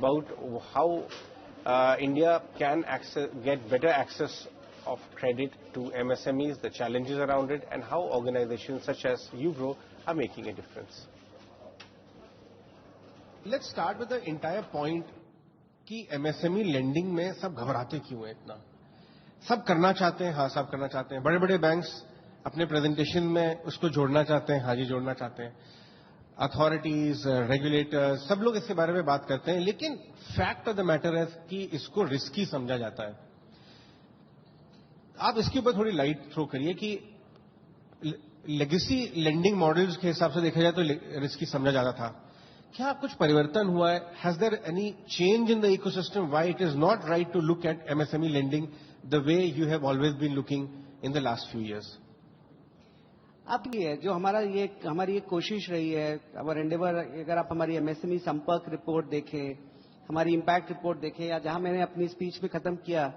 about how India can get better access of credit to MSMEs, the challenges around it, and how organizations such as YouGrow are making a difference. Let's start with the entire point कि MSME lending में सब घबराते क्यों हैं इतना? सब करना चाहते हैं, हाँ सब करना चाहते हैं. बड़े बड़े बैंक्स अपने प्रेजेंटेशन में उसको जोड़ना चाहते हैं, हाँ जी जोड़ना चाहते हैं. अथॉरिटीज, रेगुलेटर्स, सब लोग इसके बारे में बात करते हैं, लेकिन फैक्ट ऑफ द मैटर है कि इसको रिस्की समझा जाता है. आप इसके ऊपर थोड़ी लाइट थ्रो करिए कि लेगेसी लेंडिंग मॉडल्स के हिसाब से देखा जाए तो रिस्की समझा जाता था. क्या कुछ परिवर्तन हुआ है? Has there any change in the ecosystem why it is not right to look at MSME lending the way you have always been looking in the last few years? अब ये जो हमारी एक कोशिश रही है, अवर एंडेवर, अगर आप हमारी एमएसएमई संपर्क रिपोर्ट देखें, हमारी इंपैक्ट रिपोर्ट देखें, या जहां मैंने अपनी स्पीच में खत्म किया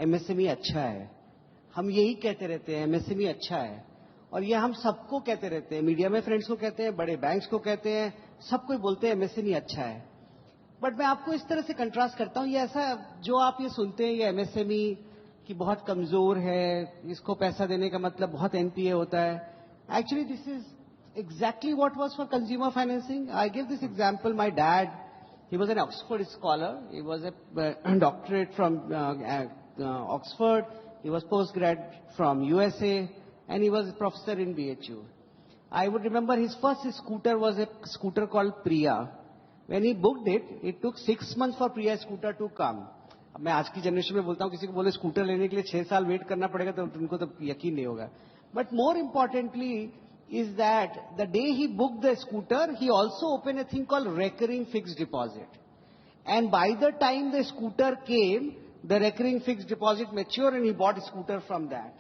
एमएसएमई अच्छा है, हम यही कहते रहते हैं एमएसएमई अच्छा है. और ये हम सबको कहते रहते हैं, मीडिया में फ्रेंड्स को कहते हैं, बड़े बैंक्स को कहते हैं, सबको बोलते हैं एमएसएमई अच्छा है. बट मैं आपको इस तरह से कंट्रास्ट करता हूं, ये ऐसा जो आप ये सुनते हैं ये एमएसएमई कि बहुत कमजोर है, इसको पैसा देने का मतलब बहुत एनपीए होता है. Actually, this is exactly what was for consumer financing. I give this example. My dad, he was an Oxford scholar. He was a doctorate from Oxford. He was postgrad from USA, and he was a professor in BHU. I would remember his first scooter was a scooter called Priya. When he booked it, it took 6 months for Priya scooter to come. अब मैं आज की generation में बोलता हूँ, किसी को बोले स्कूटर लेने के लिए 6 साल वेट करना पड़ेगा तो उनको तो यकीन नहीं होगा. But more importantly is that the day he booked the scooter, he also opened a thing called recurring fixed deposit. And by the time the scooter came, the recurring fixed deposit matured and he bought a scooter from that.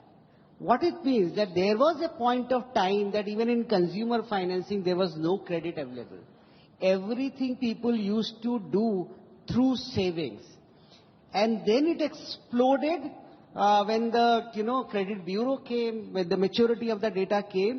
What it means that there was a point of time that even in consumer financing there was no credit available. Everything people used to do through savings. And then it exploded when the credit bureau came, when the maturity of the data came,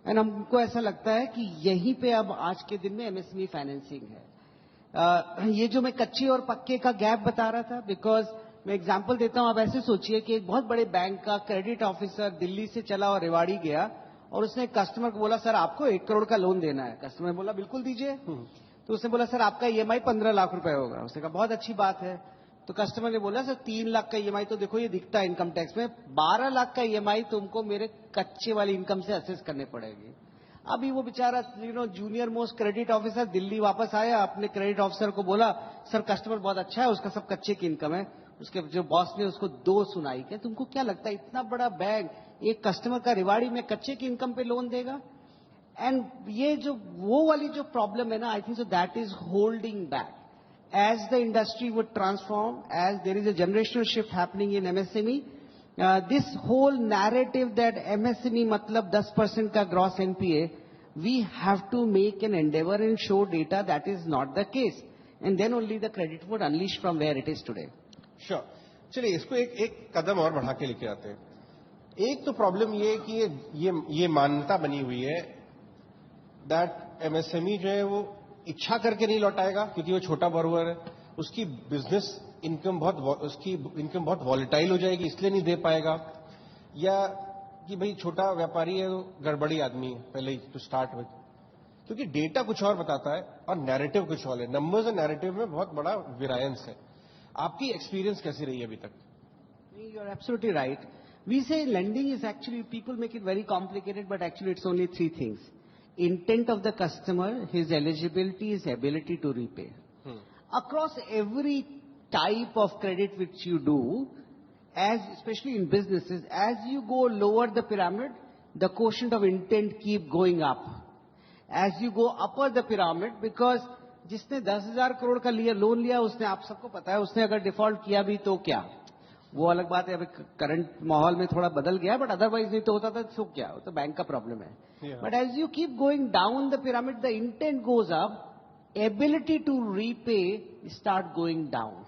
and हमको ऐसा लगता है कि यहीं पे अब आज के दिन में एमएसएमई फाइनेंसिंग है. ये जो मैं कच्चे और पक्के का गैप बता रहा था, बिकॉज मैं एग्जांपल देता हूं. आप ऐसे सोचिए कि एक बहुत बड़े बैंक का क्रेडिट ऑफिसर दिल्ली से चला और रेवाड़ी गया और उसने कस्टमर को बोला, सर आपको 1 करोड़ का लोन देना है. कस्टमर ने बोला बिल्कुल दीजिए. तो उसने बोला, सर आपका ईएमआई 15 लाख रुपए होगा. उसने कहा बहुत अच्छी बात है. तो कस्टमर ने बोला, सर 3 लाख का ईएमआई तो देखो ये दिखता है इनकम टैक्स में, 12 लाख का ईएमआई तुमको मेरे कच्चे वाली इनकम से असेस करने पड़ेगी. अभी वो बेचारा junior most credit officer Delhi वापस आया, अपने क्रेडिट ऑफिसर को बोला, सर कस्टमर बहुत अच्छा है, उसका सब कच्चे की इनकम है. उसके जो बॉस ने उसको 2 सुनाई कि तुमको क्या लगता है इतना बड़ा बैंक एक कस्टमर का रेवाड़ी में कच्चे की इनकम पे लोन देगा? एंड ये जो वो वाली जो प्रॉब्लम है ना, I think so that is holding back. As the industry would transform, as there is a generational shift happening in MSME, this whole narrative that MSME matlab 10% ka gross NPA, we have to make an endeavor and show data that is not the case. And then only the credit would unleash from where it is today. Sure. चलिए इसको एक कदम और बढ़ा के लेके आते हैं. एक तो प्रॉब्लम ये है कि ये मान्यता बनी हुई है that MSME जो है वो इच्छा करके नहीं लौटाएगा क्योंकि वो छोटा बोरोवर है, उसकी बिजनेस इनकम बहुत वॉलेटाइल हो जाएगी इसलिए नहीं दे पाएगा, या कि भाई छोटा व्यापारी है तो गड़बड़ी आदमी है पहले ही टू स्टार्ट विद. क्योंकि डेटा कुछ और बताता है और नैरेटिव कुछ और है. नंबर्स और नैरेटिव में बहुत बड़ा वेरिएंस है. आपकी एक्सपीरियंस कैसी रही है अभी तक? You are absolutely right. We say lending is actually, people make it very complicated, but actually it's only 3 things. Intent of the customer, his eligibility, his ability to repay. Across every type of credit which you do, especially in businesses, as you go lower the pyramid, the quotient of intent keep going up. As you go upper the pyramid, because जिसने 10,000 करोड़ का loan लिया उसने, आप सबको पता है, उसने अगर डिफॉल्ट किया भी तो क्या, वो अलग बात है. अभी करंट माहौल में थोड़ा बदल गया, बट अदरवाइज नहीं तो होता था तो क्या, तो बैंक का प्रॉब्लम है. But as you keep going down the pyramid, the intent goes up, ability to repay start going down.